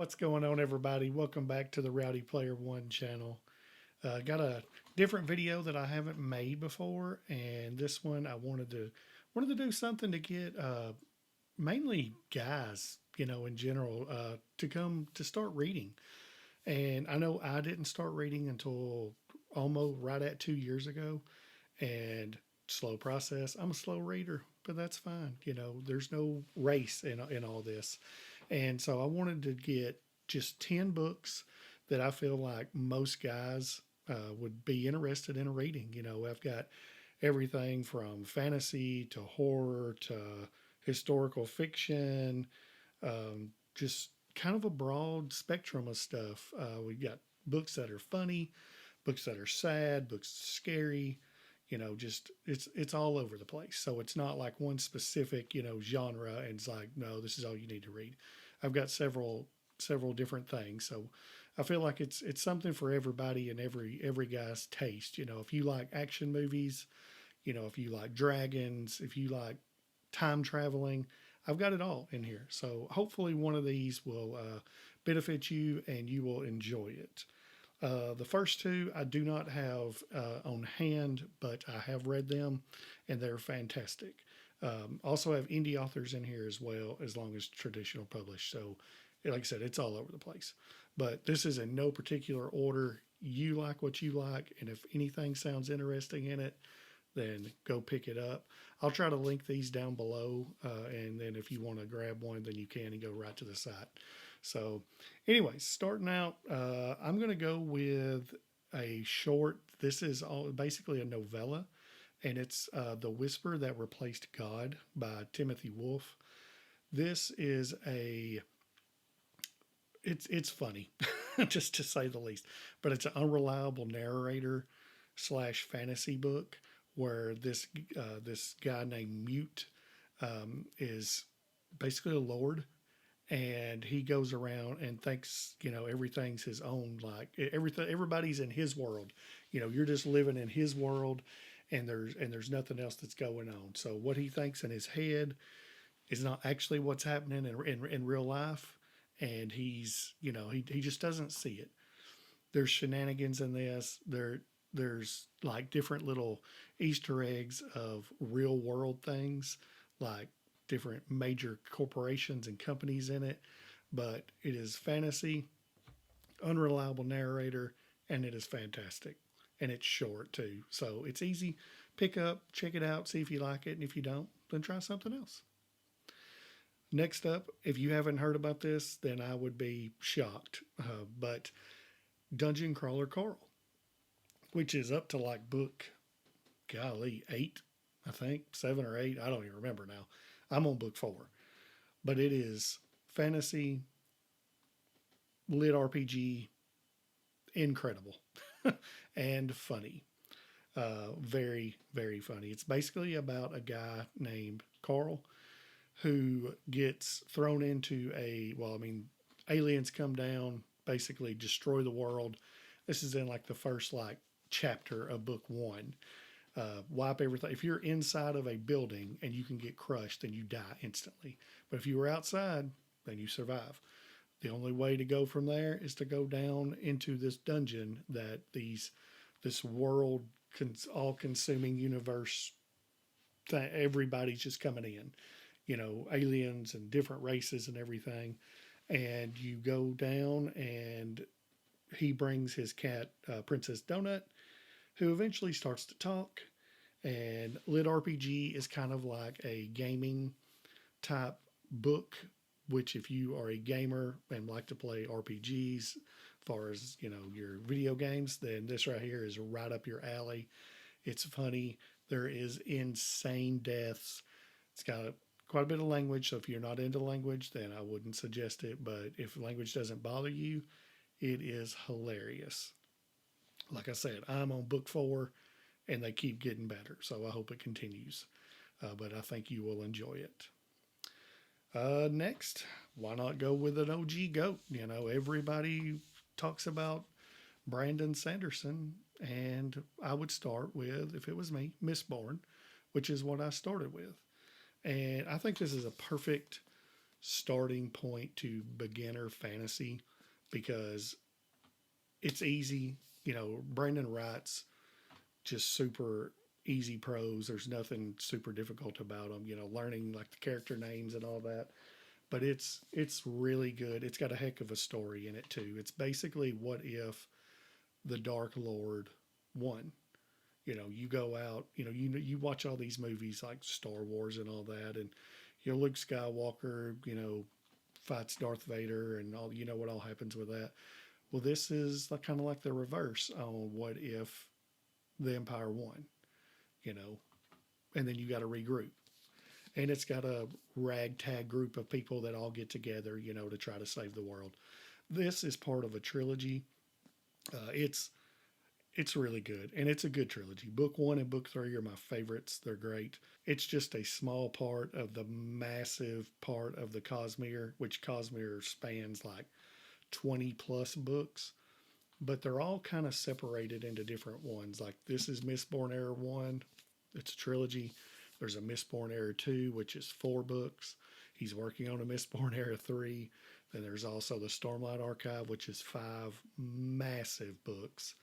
What's going on, everybody? Welcome back to the Rowdy Player One channel. Got a different video that I haven't made before, and this one I wanted to do something to get mainly guys, in general, to come to start reading. And I know I didn't start reading until almost right at 2 years ago, and slow process. I'm a slow reader, but that's fine. There's no race in all this. And so I wanted to get just 10 books that I feel like most guys would be interested in reading. I've got everything from fantasy to horror to historical fiction, just kind of a broad spectrum of stuff. We've got books that are funny, books that are sad, books scary, just it's all over the place. So it's not like one specific, genre and it's like, no, this is all you need to read. I've got several different things. So I feel like it's something for everybody and every guy's taste. If you like action movies, if you like dragons, if you like time traveling, I've got it all in here. So hopefully one of these will benefit you and you will enjoy it. The first two I do not have on hand, but I have read them and they're fantastic. Also have indie authors in here as well, as long as traditional published. So, like I said, it's all over the place. But this is in no particular order. You like what you like, and if anything sounds interesting in it, then go pick it up. I'll try to link these down below, and then if you want to grab one, then you can and go right to the site. So, anyways, starting out, I'm going to go with a short. This is basically a novella, and it's "The Whisper That Replaced God" by Timothy Wolfe. This is it's funny, just to say the least, but it's an unreliable narrator slash fantasy book where this guy named Mute is basically a lord, and he goes around and thinks everything's his own, like everybody's in his world. You're just living in his world, and there's nothing else that's going on. So what he thinks in his head is not actually what's happening in real life, and he just doesn't see it. There's shenanigans in this. There's like different little Easter eggs of real world things, like different major corporations and companies in it. But it is fantasy, unreliable narrator, and it is fantastic. And it's short too. So it's easy. Pick up, check it out, see if you like it. And if you don't, then try something else. Next up, if you haven't heard about this, then I would be shocked. But Dungeon Crawler Carl, which is up to like book, golly, eight, I think, seven or eight. I don't even remember now. I'm on book four. But it is fantasy, lit RPG, incredible, and funny. Very, very funny. It's basically about a guy named Carl who gets thrown into aliens come down, basically destroy the world. This is in like the first like chapter of book one. Wipe everything. If you're inside of a building and you can get crushed, then you die instantly. But if you were outside, then you survive. The only way to go from there is to go down into this dungeon that this world, all consuming universe, everybody's just coming in. Aliens and different races and everything. And you go down, and he brings his cat, Princess Donut, who eventually starts to talk. And Lit RPG is kind of like a gaming type book, which if you are a gamer and like to play RPGs, as far as your video games, then this right here is right up your alley. It's funny. There is insane deaths. It's got quite a bit of language, so if you're not into language, then I wouldn't suggest it. But if language doesn't bother you, it is hilarious. Like I said, I'm on book four, and they keep getting better, so I hope it continues. But I think you will enjoy it. Next, why not go with an OG GOAT? Everybody talks about Brandon Sanderson, and I would start with, if it was me, Mistborn, which is what I started with. And I think this is a perfect starting point to beginner fantasy because it's easy. Brandon writes just super easy prose. There's nothing super difficult about them. Learning like the character names and all that. But it's really good. It's got a heck of a story in it too. It's basically what if the Dark Lord won. You go out. You watch all these movies like Star Wars and all that, and Luke Skywalker. Fights Darth Vader and all. You know what all happens with that. Well, this is like, kind of like the reverse on what if the Empire won. You know, and then you got to regroup. And it's got a ragtag group of people that all get together, to try to save the world. This is part of a trilogy. It's really good, and it's a good trilogy. Book one and book three are my favorites. They're great. It's just a small part of the massive part of the Cosmere, which Cosmere spans like 20 plus books, but they're all kind of separated into different ones. Like this is Mistborn Era 1, it's a trilogy. There's a Mistborn Era 2, which is 4 books. He's working on a Mistborn Era 3. Then there's also the Stormlight Archive, which is 5 massive books.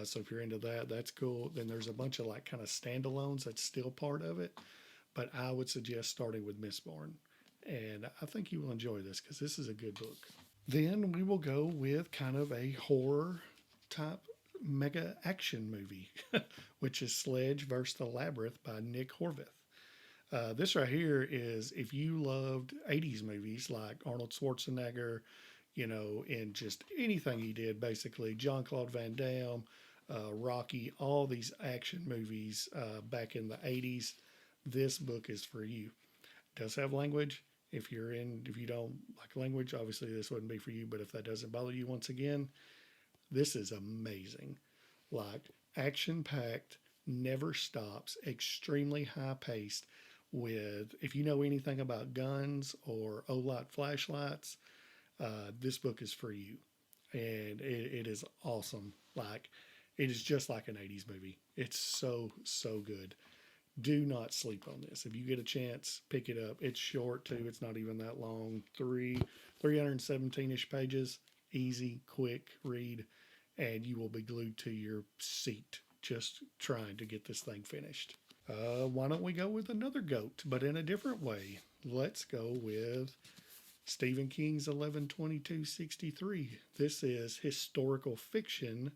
So if you're into that, that's cool. Then there's a bunch of like kind of standalones that's still part of it. But I would suggest starting with Mistborn. And I think you will enjoy this because this is a good book. Then we will go with kind of a horror type mega action movie, which is Sledge versus the Labyrinth by Nick Horvath. This right here is if you loved 80s movies like Arnold Schwarzenegger, and just anything he did, basically, John Claude Van Damme, Rocky, all these action movies back in the 80s, this book is for you. It does have language. If you don't like language, obviously this wouldn't be for you. But if that doesn't bother you, once again, this is amazing. Like action packed, never stops, extremely high paced. With if you know anything about guns or Olight flashlights, this book is for you, and it is awesome. Like it is just like an '80s movie. It's so good. Do not sleep on this. If you get a chance, pick it up. It's short too. It's not even that long. 317-ish pages. Easy, quick read, and you will be glued to your seat just trying to get this thing finished. Why don't we go with another goat, but in a different way? Let's go with Stephen King's 11/22/63. This is historical fiction,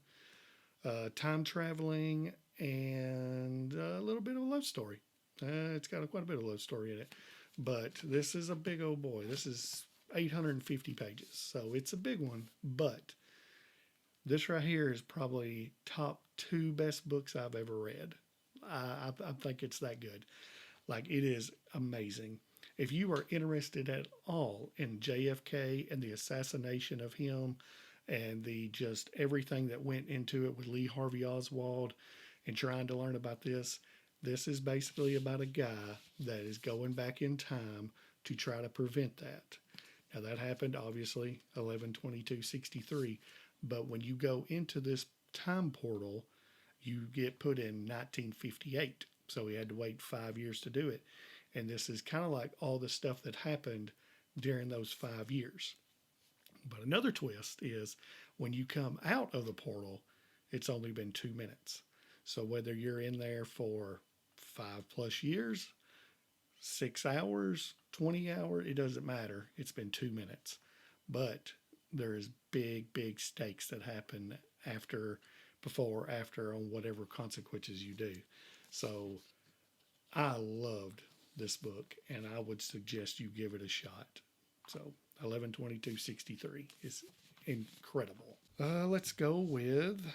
time traveling, and a little bit of a love story. It's got quite a bit of love story in it, but this is a big old boy. This is 850 pages, so it's a big one. But this right here is probably top 2 best books I've ever read. I think it's that good. Like it is amazing. If you are interested at all in JFK and the assassination of him and the just everything that went into it with Lee Harvey Oswald and trying to learn about this is basically about a guy that is going back in time to try to prevent that. Now that happened obviously 11/22/63, but when you go into this time portal, you get put in 1958. So he had to wait 5 years to do it. And this is kind of like all the stuff that happened during those 5 years. But another twist is when you come out of the portal, it's only been 2 minutes. So whether you're in there for 5 plus years, 6 hours, 20 hours, it doesn't matter. It's been 2 minutes. But there's big stakes that happen after, before, after, on whatever consequences you do. So I loved this book, and I would suggest you give it a shot. So 11/22/63 is incredible. Let's go with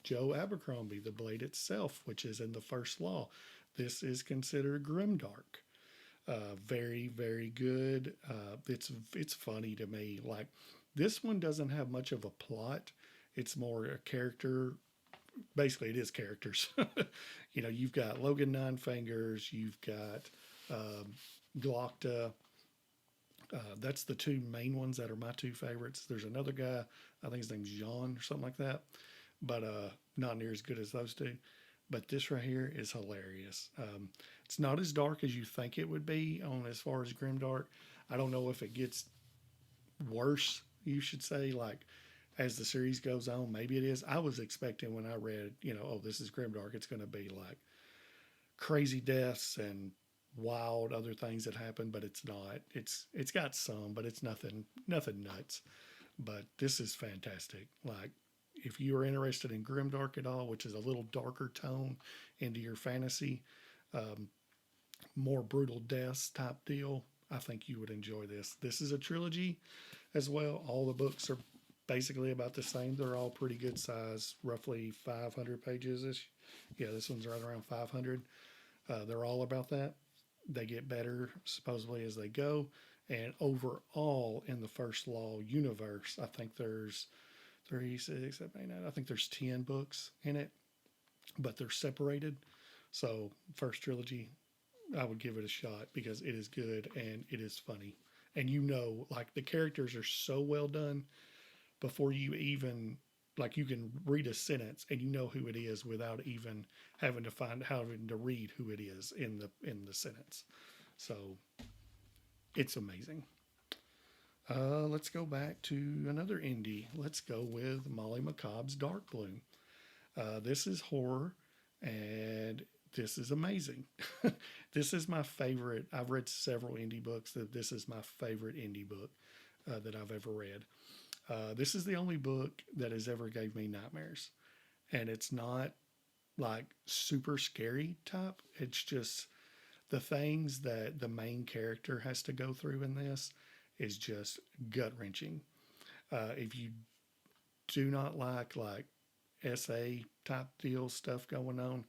Joe Abercrombie, The Blade Itself, which is in the First Law. This is considered grimdark. Very good. It's funny to me. Like this one doesn't have much of a plot. It's more a character. Basically, it is characters. You've got Logan Nine Fingers. You've got Glocta. That's the 2 main ones that are my 2 favorites. There's another guy. I think his name's Jean or something like that, but not near as good as those 2. But this right here is hilarious. It's not as dark as you think it would be on as far as grimdark. I don't know if it gets worse, you should say, like as the series goes on. Maybe it is. I was expecting when I read, oh, this is grimdark, it's going to be like crazy deaths and wild other things that happen, but it's not. It's got some, but it's nothing nuts. But this is fantastic. Like if you are interested in grimdark at all, which is a little darker tone into your fantasy, more brutal deaths type deal, I think you would enjoy this. This is a trilogy as well. All the books are basically about the same. They're all pretty good size, roughly 500 pages ish. Yeah, this one's right around 500. They're all about that. They get better supposedly as they go. And overall, in the First Law universe, I think there's three, six, seven, eight, nine. I think there's 10 books in it, but they're separated. So, first trilogy, I would give it a shot because it is good and it is funny. And like the characters are so well done before you even like you can read a sentence and you know who it is without even having to read who it is in the sentence. So it's amazing. Let's go back to another indie. Let's go with Molly McCobb's Dark Bloom. This is horror, and this is amazing. This is my favorite. I've read several indie books. This is my favorite indie book that I've ever read. This is the only book that has ever gave me nightmares, and it's not like super scary type. It's just the things that the main character has to go through in this is just gut wrenching. If you do not like SA type deal stuff going on,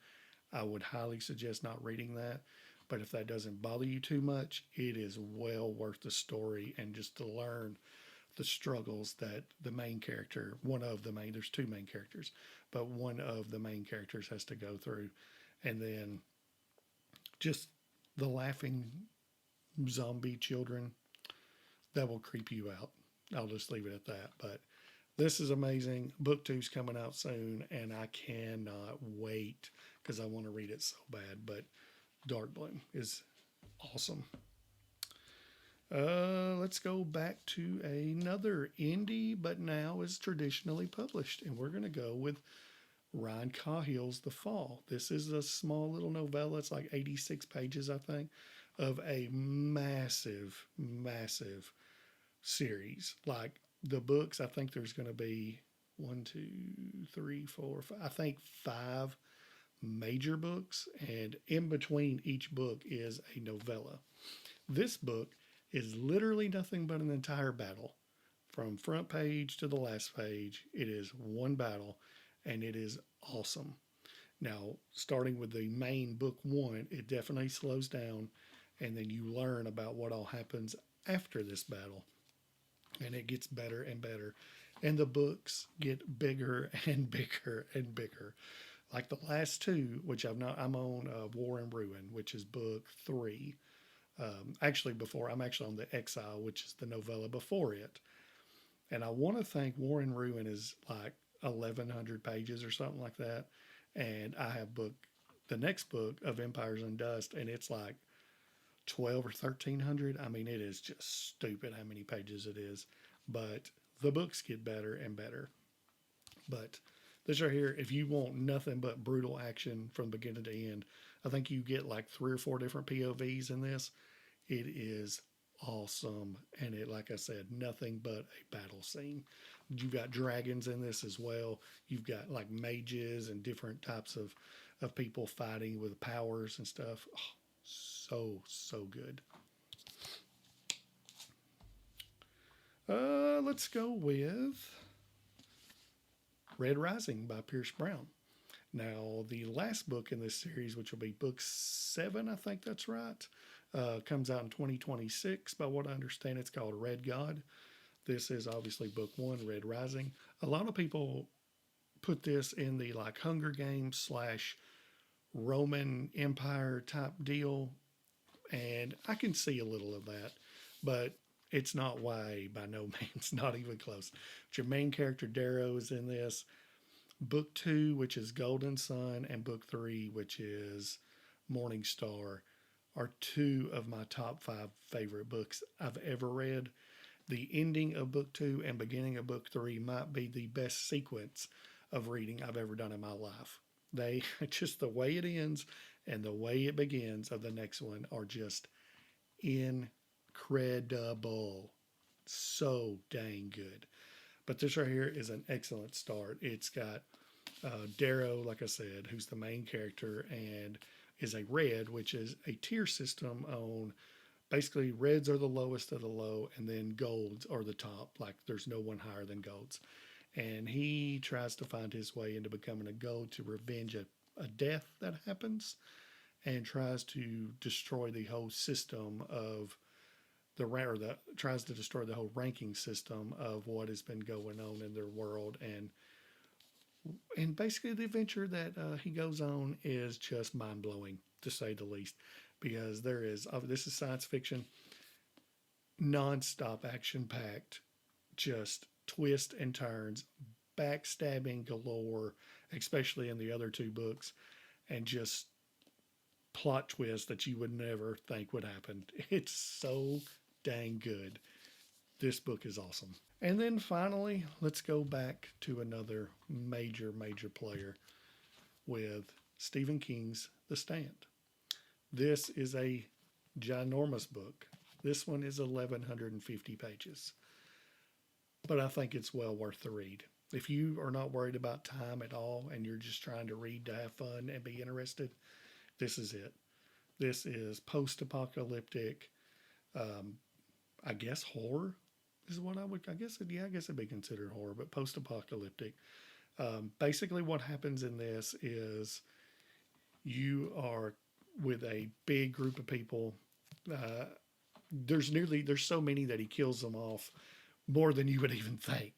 I would highly suggest not reading that. But if that doesn't bother you too much, it is well worth the story and just to learn the struggles that the main character, there's two main characters, but one of the main characters has to go through. And then just the laughing zombie children that will creep you out. I'll just leave it at that. But this is amazing. Book two's coming out soon, and I cannot wait because I want to read it so bad. But Dark Bloom is awesome. Let's go back to another indie, but now is traditionally published, and we're going to go with Ryan Cahill's The Fall. This is a small little novella. It's like 86 pages, I think, of a massive, massive series. Like the books, I think there's going to be one, two, three, four, five, I think five major books, and in between each book is a novella. This book is literally nothing but an entire battle from front page to the last page. It is one battle, and it is awesome. Now, starting with the main book one, it definitely slows down, and then you learn about what all happens after this battle, and it gets better and better. And the books get bigger and bigger and bigger. Like the last two, which I'm on War and Ruin, which is book three. I'm actually on the Exile, which is the novella before it. And I want to think War and Ruin is like 1,100 pages or something like that. And I have the next book of Empires and Dust, and it's like 12 or 1,300. I mean, it is just stupid how many pages it is. But the books get better and better. But this right here, if you want nothing but brutal action from beginning to end, I think you get like 3 or 4 different POVs in this. It is awesome. And it, like I said, nothing but a battle scene. You've got dragons in this as well. You've got like mages and different types of people fighting with powers and stuff. Oh, so good. Let's go with Red Rising by Pierce Brown. Now, the last book in this series, which will be book 7, I think that's right, comes out in 2026. By what I understand, it's called Red God. This is obviously book 1, Red Rising. A lot of people put this in the like Hunger Games slash Roman Empire type deal, and I can see a little of that, but it's not by no means, not even close. But your main character Darrow is in this. Book 2, which is Golden Sun, and book 3, which is Morning Star, are two of my top five favorite books I've ever read. The ending of book two and beginning of book three might be the best sequence of reading I've ever done in my life. They just the way it ends and the way it begins of the next one are just incredible. So dang good. But this right here is an excellent start. It's got Darrow, like I said, who's the main character and is a red, which is a tier system on basically reds are the lowest of the low, and then golds are the top. Like there's no one higher than golds. And he tries to find his way into becoming a gold to revenge a death that happens and tries to destroy the whole system of the tries to destroy the whole ranking system of what has been going on in their world and basically the adventure that he goes on is just mind blowing to say the least because there is this is science fiction non-stop action packed just twists and turns backstabbing galore especially in the other two books and just plot twists that you would never think would happen. It's so dang good. This book is awesome. And then finally, let's go back to another major player with Stephen King's The Stand. This is a ginormous book. This one is 1,150 pages, but I think it's well worth the read. If you are not worried about time at all and you're just trying to read to have fun and be interested, this is it. This is post apocalyptic, um, I guess horror is what I would, I guess, I guess it'd be considered horror, but post apocalyptic. Basically, what happens in this is you are with a big group of people. Uh, there's so many that he kills them off more than you would even think.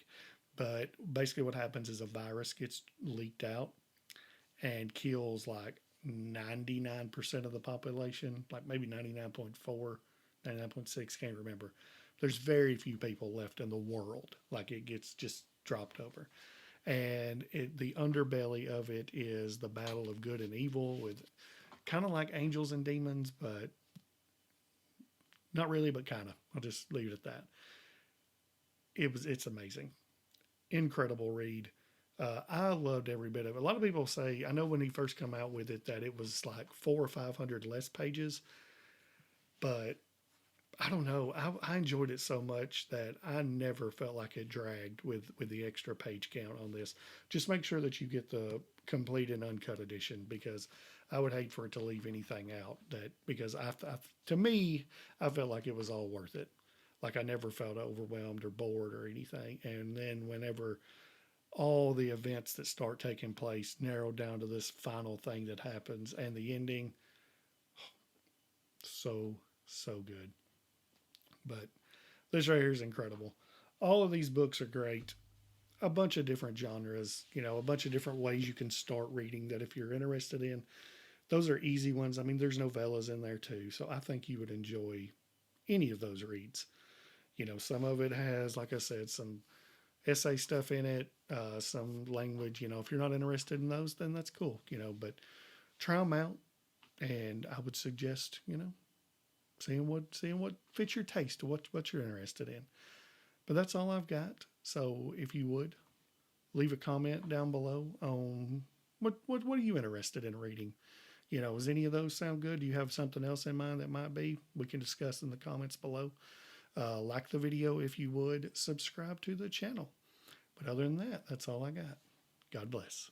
But basically, what happens is a virus gets leaked out and kills like 99% of the population, like maybe 99.4, 99.6, can't remember. There's very few people left in the world. Like it gets just dropped over. And the underbelly of it is the battle of good and evil with kind of like angels and demons, but not really, but kind of. I'll just leave it at that. It's amazing. Incredible read. I loved every bit of it. A lot of people say, I know when he first come out with it that it was like 400 or 500 less pages, but I don't know. I enjoyed it so much that I never felt like it dragged with the extra page count on this. Just make sure that you get the complete and uncut edition because I would hate for it to leave anything out. That because to me, I felt like it was all worth it. Like I never felt overwhelmed or bored or anything. And then whenever all the events that start taking place narrowed down to this final thing that happens and the ending, so good. But this right here is incredible. All of these books are great. A bunch of different genres, a bunch of different ways you can start reading that if you're interested in. Those are easy ones. I mean, there's novellas in there too. So I think you would enjoy any of those reads. Some of it has, like I said, some essay stuff in it, some language. If you're not interested in those, then that's cool, but try them out. And I would suggest, seeing what fits your taste, what you're interested in. But that's all I've got. So if you would leave a comment down below on what are you interested in reading? Does any of those sound good? Do you have something else in mind that might be? We can discuss in the comments below. Like the video if you would. Subscribe to the channel. But other than that, that's all I got. God bless.